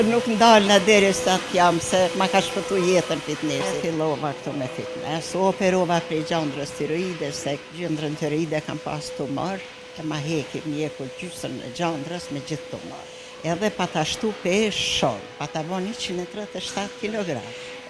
Nuk ndalë në deri sa të jam, se ma ka shpëtu jetën fitnesi. Fillova këtu me fitness, operova prej gjandrës tiroide, se gjandrën tiroide kam pas tumor, e ma heki mjeku gjysën e gjandrës me gjithë tumor. Edhe pa ta shtu pesh shumë, pa ta bon 137 kg.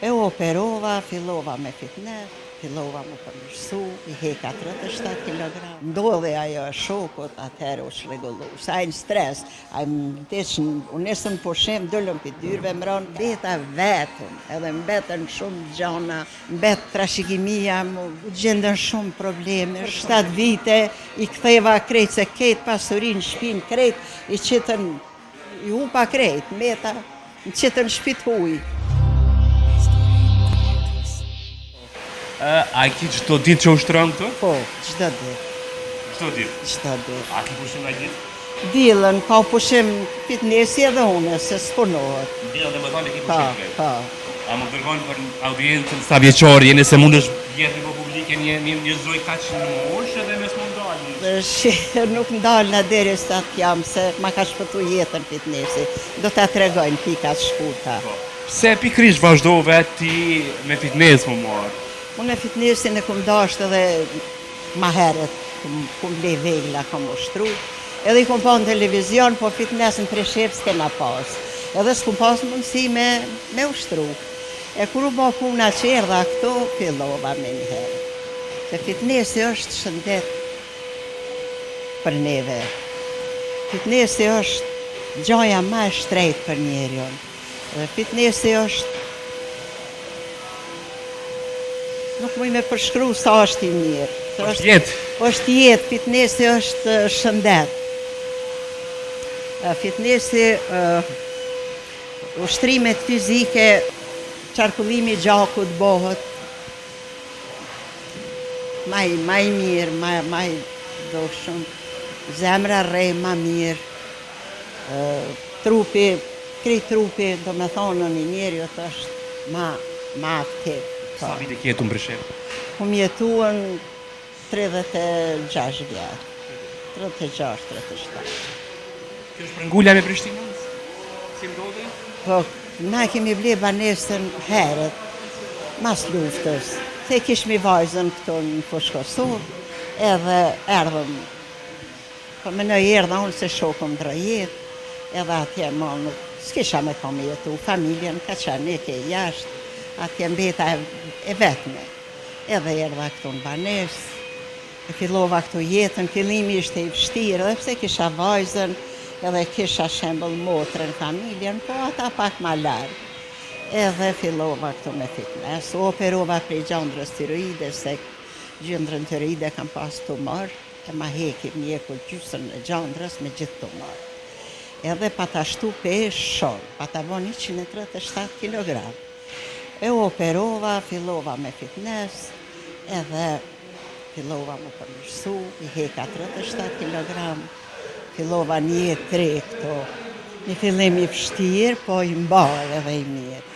E operova, fillova me fitness, fillova mu përmirësu, i heka 37 kg. Ndodhe ajo shokut, atëherë u shregullu. Sa në stres, unë nesën pushim, dëllëm për dyrve, më ronë beta vetëm, edhe mbetën shumë gjana, mbetë trashigimia, mu gjendën shumë probleme. 7 vite i ktheva krejt, se ketë pasurin, shpin krejt, i qitën, i hupa krejt, mbeta, i qitën shpit huj. A ki çdo ditë që ushtron këtu? Po, çdo ditë. Çdo ditë? Çdo ditë. A ki pushim nga ditë? Dillën, ka pushim fitnesi edhe une, se s'punohet. Dillën dhe më thonë e ki Pa, pushim këtu. pa. A më dërgojnë për audiencën sa vjeqor jeni, se mund është vjetë në publike një zoj kaq në mosh edhe mes mund dalë. Nuk ndalë në deri sa të jam, se ma ka shpëtu jetën fitnesi. Do t'a tregojnë pikat shkurta. Pse pikrish vazhdove ti me fitness më marë? Unë e fitnessin e kum dasht edhe ma heret, kum blej vegla, kum ushtru. Edhe i kum pa në televizion, po fitnessin preshep s'kena pas. Edhe s'kum pas mundësi me ushtru. E kur u ba puna që erdha këto, fillova me njëherë. Se fitnessi është shëndet për neve. Fitnessi është gjaja ma e shtrejt për njerion. Dhe fitnessi është nuk muj me përshkru sa është i mirë. është jetë? është jetë, fitnesi është shëndet. Fitnesi, ushtrimet fizike, qarkullimi gjakut bëhet ma i mirë, ma i doshëm. Zemra rrej ma mirë. Trupi, krejt trupi, do me thonë një njeriut është ma aktiv. Sa vite ke jetu në Prishevë? Kum jetuën 36 vjetë. 36-37. Kjo është prëngullja me Prishtinës? Si ndodhe? Po, na kemi ble banesën heret, mas luftës. Se kishmi vajzën këto në Fushë Kosovë, edhe erdhëm. Po me në erdha unë se shokëm drajet, edhe atje më nuk s'kisha me kam jetu. Familjen ka qenë e ke jashtë, atje mbeta e vetme. Edhe erdha këtu në banesë, e fillova këtu jetën, fillimi ishte i vështirë, edhe pse kisha vajzën, edhe kisha shembull motrën familjen, po ata pak ma larg. Edhe fillova këtu me fitness, operova prej gjandrës tiroide, se gjandrën tiroide kam pas tumor, e ma heki mjeku gjysën e gjandrës me gjithë tumor. Edhe pa ta shtu pesh shumë, pa ta bon 137 kg. E operova, fillova me fitness, edhe fillova më përmirësu, i heka 37 kg, fillova një jetë tre këto. Një fillim i vështirë, po i mbarë edhe i mirë.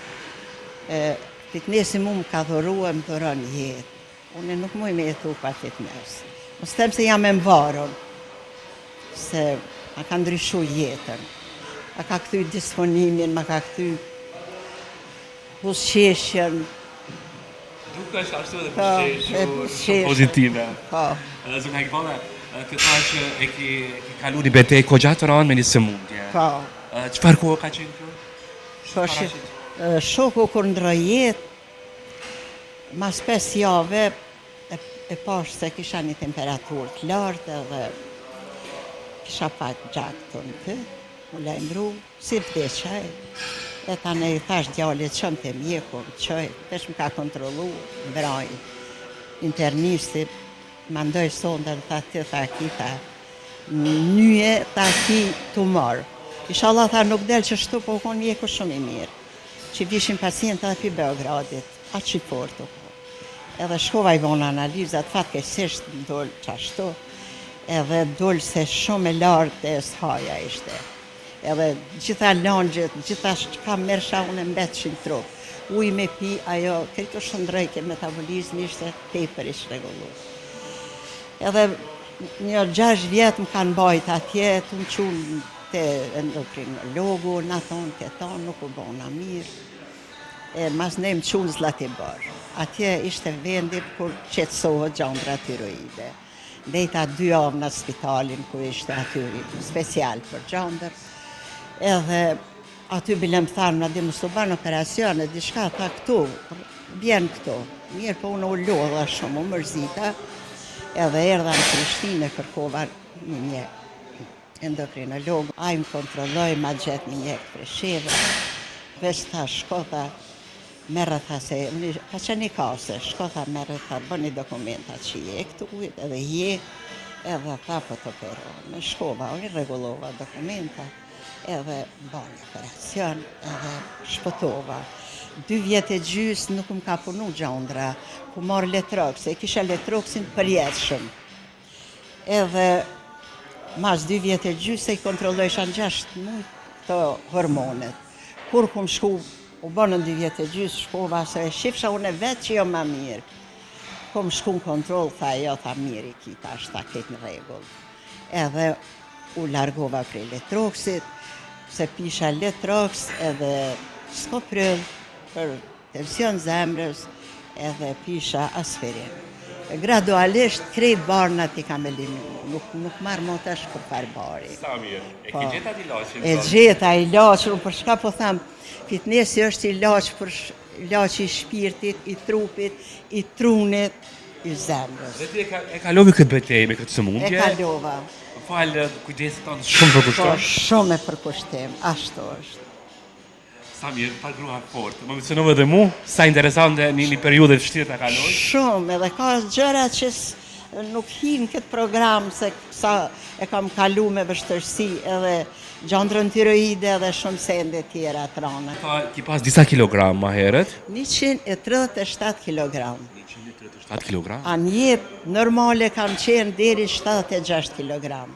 Fitnessi mu më ka dhurua, më dhuron jetë. Unë nuk muj me jetu pa fitness. Mos them se jam e mbarën, se ma ka ndryshu jetën. Ma ka kthy disponimin, ma ka kthy pusqeshjen. Duke është ashtu edhe pusqeshje, shumë pozitive. Po. Zëka i këpone, të thash e ki kalu një betej ko gjatë ranë me një sëmundje. Po. Qëfar kohë ka qenë kjo? Po, shoku kur ndroj jetë, mas 5 jave, e pash se kisha një temperaturë të lartë edhe kisha pak gjakë të në të, më lajmëru, si vdeqaj. E tani i thash djallit qëmë të mjeku, më qoj, pesh më ka kontrolu, mbraj, internisti, më ndoj sondën, tha ti, tha ki, tha, njëje, tha ki tumor. Inshallah, tha nuk del që shtu, po konë mjeku shumë i mirë, që vishin pacientë edhe pi Beogradit, atë që i fortu. Edhe shkova i vonë analizat, fatkeqësisht më dollë qashtu, edhe dollë se shumë e lartë e SH-ja ishte. Edhe gjitha langjët, gjitha që ka mërsha unë e mbetëshin trup. Uj me pi, ajo, këto shëndrejke, metabolizmi ishte tepër i shregullu. Edhe një 6 vjetë më kanë bajt atje, të më qunë te endokrinologu, na thonë këto nuk u bona mirë. Mas ne më qunë Zlatibor. Atje ishte vendi kur qetësohet gjandra tiroide. Dejta 2 javë në spitalin ku ishte aty special për gjandër. Edhe aty bilem thanë, na di mos u banë operacione, diçka tha këtu, bjen këtu. Mirë po unë u lodha shumë, u mërzita. Edhe erdha në Prishtinë, kërkova një mjek endokrinolog. Ai më kontrolloi, ma gjet një mjek Presheve. Veç tha shkota, merë tha se, ka qenë i kase, shko tha merë tha, bëni dokumentat që je këtu ujt, edhe je, edhe tha po të operojnë. Shkova, unë regullova dokumentat, edhe bëni operacion, edhe shpëtova. 2 vjetë e gjys nuk më ka punu gjandra, ku marë letroks, e kisha letroksin përjetëshëm. Edhe mas 2 vjetë e gjys e i kontrollojsha në 6 muaj të hormonet. Kur kum shku, u bënën 2 vjetë e gjys, shkova se e shifsha unë e vetë që jo ma mirë. Kum shku në kontrol, tha jo, tha mirë i kita, është ta ketë në regull. Edhe u largova prej letroksit, se pisha letroks edhe skopril për tension zemrës, edhe pisha aspirin. Gradualisht krejt barnat i kam eliminu, nuk marrë më tash kur farë bari. Sa mirë. E ki gjeta ilaqin? E gjeta ilaqin, për shka po thamë, fitnesi është ilaq për ilaq i shpirtit, i trupit, i trunit, i zemrës. Dhe ti e kalove këtë betejë me këtë sëmundje? E kalova. Falë, kujdesit tonë shumë përkushton? Po, shumë e përkushtim, ashtu është. Sa mirë, pa grua fort. Më mësënove dhe mu, sa interesante një periudhe vështirë të kaloj? Shumë, edhe ka gjëra që nuk hinë këtë program, se sa e kam kalu me vështërsi, edhe gjandrën tiroide edhe shumë sende tjera të rana. Ki pas disa kilogram ma heret? 137 kilogram. 137 kilogram? A një jetë normale kam qenë deri 76 kilogram.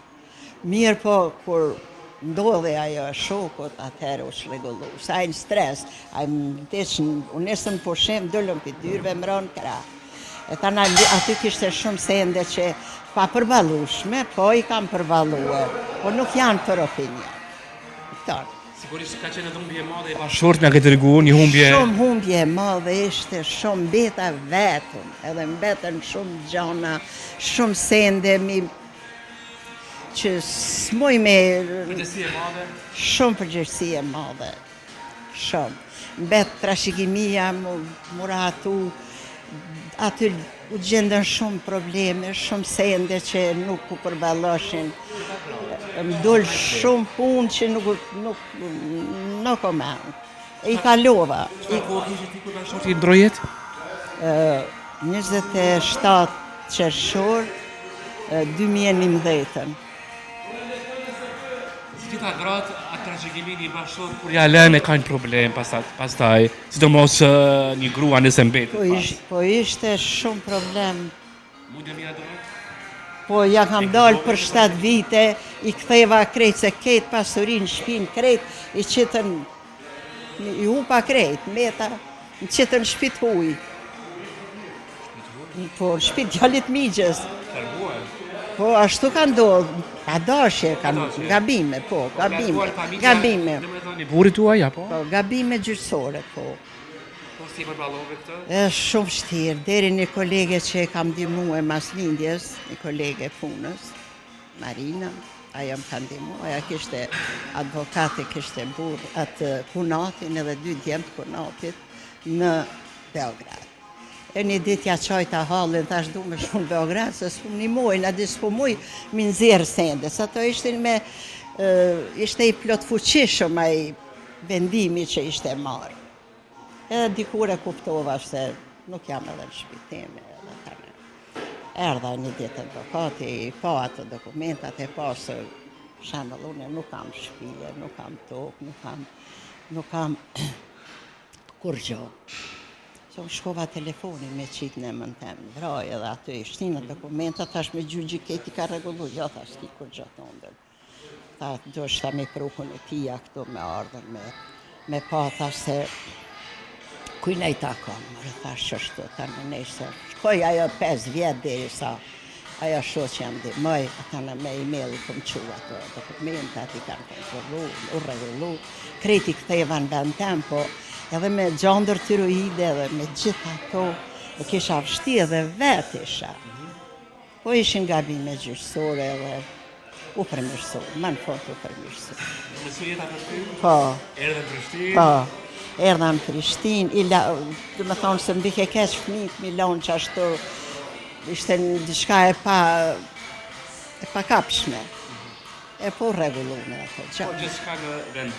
Mirë po, kur ndodhe ajo shokut, atëherë u shregullu. Sa e në stres, unë nesën pushim, dëllëm për dyrve më ronë kra. E tana aty kishte shumë sende që pa përballushme, po i kam përballuë, po nuk janë për opinion. Këtonë. Sigurisht ka qenë edhe humbje e madhe e bashkëshort nga këtë regu, një humbje... Shumë humbje e madhe ishte, shumë beta vetëm, edhe mbetën shumë gjana, shumë sende që s'moj me... Përgjësi e madhe? Shumë përgjësi e madhe, shumë. Mbet trashëgimia, mu rahatu, aty u gjendën shumë probleme, shumë sende që nuk u përballoshin. Më dol shumë punë që nuk o men. E i kalova. Çfarë kohë kishte ti kur bashkëshorti ndrojet? 27 qershor 2011. Gjitha gratë atë trashëgimin i bashkëshort kur ja lënë e kanë problem pastaj, sidomos një grua nëse mbetet. Po ishte shumë problem. Mundja mira dohet? Po ja kam dalë për 7 vite, i ktheva krejt se ketë pasurin, shpinë krejt, i qitën, i hupa krejt, meta, i qitën shpit huj. Po shpit djallit migjes. Po ashtu ka ndodhë, pa dashje, gabime, po, gabime. Në me thoni burit tuaj, apo? Po, gabime gjyqësore, po. Po si përballove këtë? Është shumë vështirë, deri një kolege që e kam ndihmuar mas lindjes, një kolege punës, Marina, ajo më ka ndihmuar, ajo kishte advokate, kishte burr atë kunatin edhe 2 djemt kunatit në Beograd. E një dit ja qajta halën, thash du me shumë Beograd, se s'pu një muj, na di s'pu muj, mi nëzirë sende, sa to ishte i plot fuqishëm ai vendimi që ishte marë. Edhe dikur e kuptova se nuk jam edhe në shpitime, edhe tane. Erdha një ditë advokati, i pa atë dokumentat, e pa se shembull unë nuk kam shtëpi, nuk kam tokë, nuk kam kur gjë. So shkova telefonin me qitë në emën tem, vraj edhe aty ishtin në dokumentat, thash me gjyqi keti ka regullu, jo thash ti kur gjatë ndër. Tha, do shta me prukun e tia këtu me ardhën, me pa, thash se kujna i ta kam, thash që shtu, ta në neshë, shkoj ajo 5 vjetë deri sa ajo shoqja më ndihmoi, ata me email i kom çu ato dokumentat i kanë kontrollu, u rregullu, kreti ktheva në vend tempo, edhe me gjandër tiroide dhe me gjitha ato, e kisha vështirë dhe vetë isha. Po ishin gabime gjyqësore dhe u përmirësu, më në fund u përmirësu. Mësu jeta për ty? Po. Erdhe në Prishtinë? Po, erdha në Prishtinë, dhe me thonë se më dike keq fëmijët mi lanë që ashtu, ishte një diçka e pa kapshme. E po rregullu me ato Po gjë. gjithçka në vend.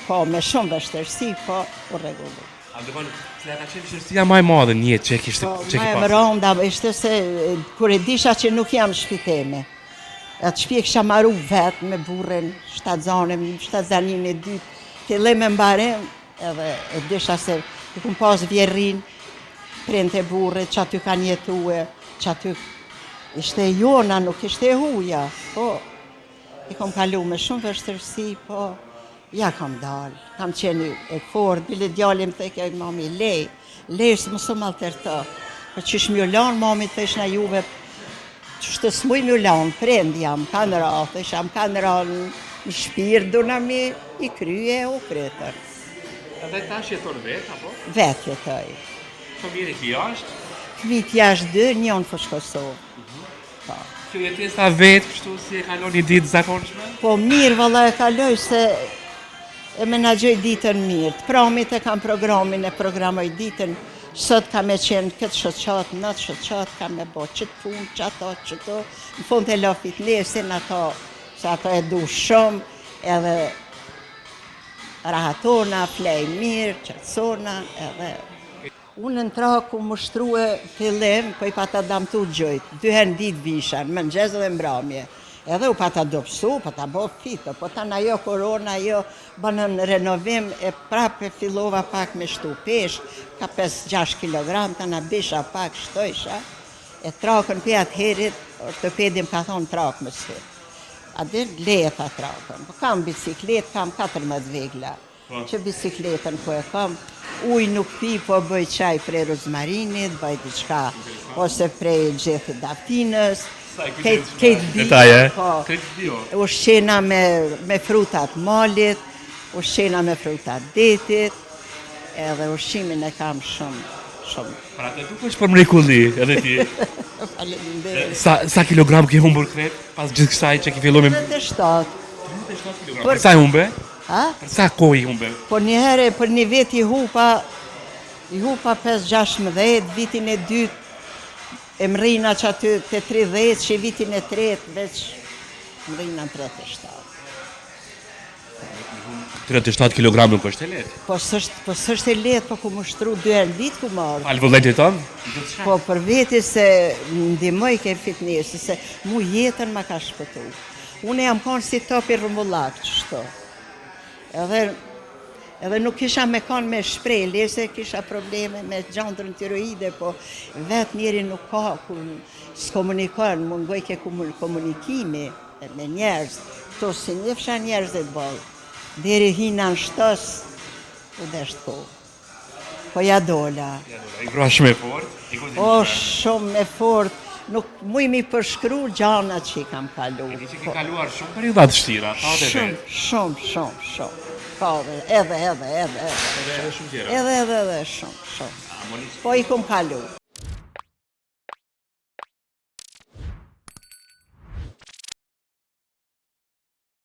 Po, me shumë vështirësi, po u rregullu. A do të cila ka qenë vështirësia më e madhe në jetë që kishte Po, që ma ke e më pasur? rënda ishte se kur e disha që nuk jam shpiteme. Atë shpje kisha marru vetë me burrin, shtatzanin e dytë, fillim e mbarem, edhe e disha se i kum pas vjerrin, printe burrit, që aty kanë jetue, që aty ishte jona, nuk ishte e huja. Po, i kom kalu me shumë vështërsi, po, ja kam dalë, kam qenë e fort, bile djalim të kjo mami lej së mësë më altërta. Po qysh mjë lanë, mami të ish në juve, qështë të smuj mjë lanë, prend jam, kanë ra, të ish jam kanë ra në shpirë, duna mi i krye u kretër. Edhe tash jeton vetë, apo? Vetë jetoj. Fëmijët e jashtë? Fëmijët jashtë 2, njën fësh Kosovë. Po. Kjo jetesa vetë, kështu si e kalon një ditë zakonshme? Po mirë, valla e kaloj se e menagjoj ditën mirë. Të pramit e kam programin e programoj ditën, sot kam e qenë këtë shoqat, natë shoqat, kam e bo qëtë punë, qëto, në fund e la fitnessin ato, se ato e du shumë, edhe rahatona, flej mirë, qëtësona, edhe unë në traku më shtruhe fillim, po i pa ta damtu gjojtë, 2 herë në ditë vishan, më mëngjes dhe mbrëmje. Edhe u pa ta dopsu, pa ta bo fito, po ta në ajo korona, ajo banën renovim, e prapë fillova pak me shtu pesh, ka 5-6 kilogram, ta në bisha pak, shtojsha, e trakën për atë herit, ortopedim ka thonë trakë më së. A dhe leta trakën, po kam biciklet, kam 14 vegla, që bicikletën ku e kam, uj nuk pi, po bëj qaj prej rozmarinit, bëj diçka, ose prej gjithë daftinës, këtë Detaje, po, këtë bio. ushqena me frutat malit, ushqena me frutat detit, edhe ushqimin e kam shumë. Pra të dukesh për mrekulli, edhe ti. Faleminderit. Sa kilogram ke humbur kret, pas gjithë kësaj që ke filluar me 37. 37 kilogram. Për sa i humbe? Ha? Për sa kohë i humbe? Po një herë, për një vit i hupa 5-16, vitin e dytë, e mrina që aty të 30, që vitin e tretë, veç mrina 37. 37 kilogram nuk është e lehtë. Po s'është e lehtë, po ku më shtru 2 herë në ditë ku marrë. Falë vëllajtit tonë? Po për veti se ndihmoj ke fitnesi, se mu jetën ma ka shpëtu. Unë jam konë si topi rrumullak, qështo. Edhe nuk kisha me kanë me shprej, lese kisha probleme me gjandrën tiroide, po vetë njeri nuk ka ku s'komunikon, mungoj ke komunikimi me njerëz, to si njëfsha njerëzit bolë, deri hina në shtës, u deshtë ko. Po ja dola. I grua shumë e fort. O, shumë e fort, nuk muj mi përshkru gjana që i kam kalu. Ti që ke kaluar shumë periudat vështira, ta dhe vetë. Shumë. Ka edhe. Edhe shumë tjera. Edhe shumë. Po i kum kalu.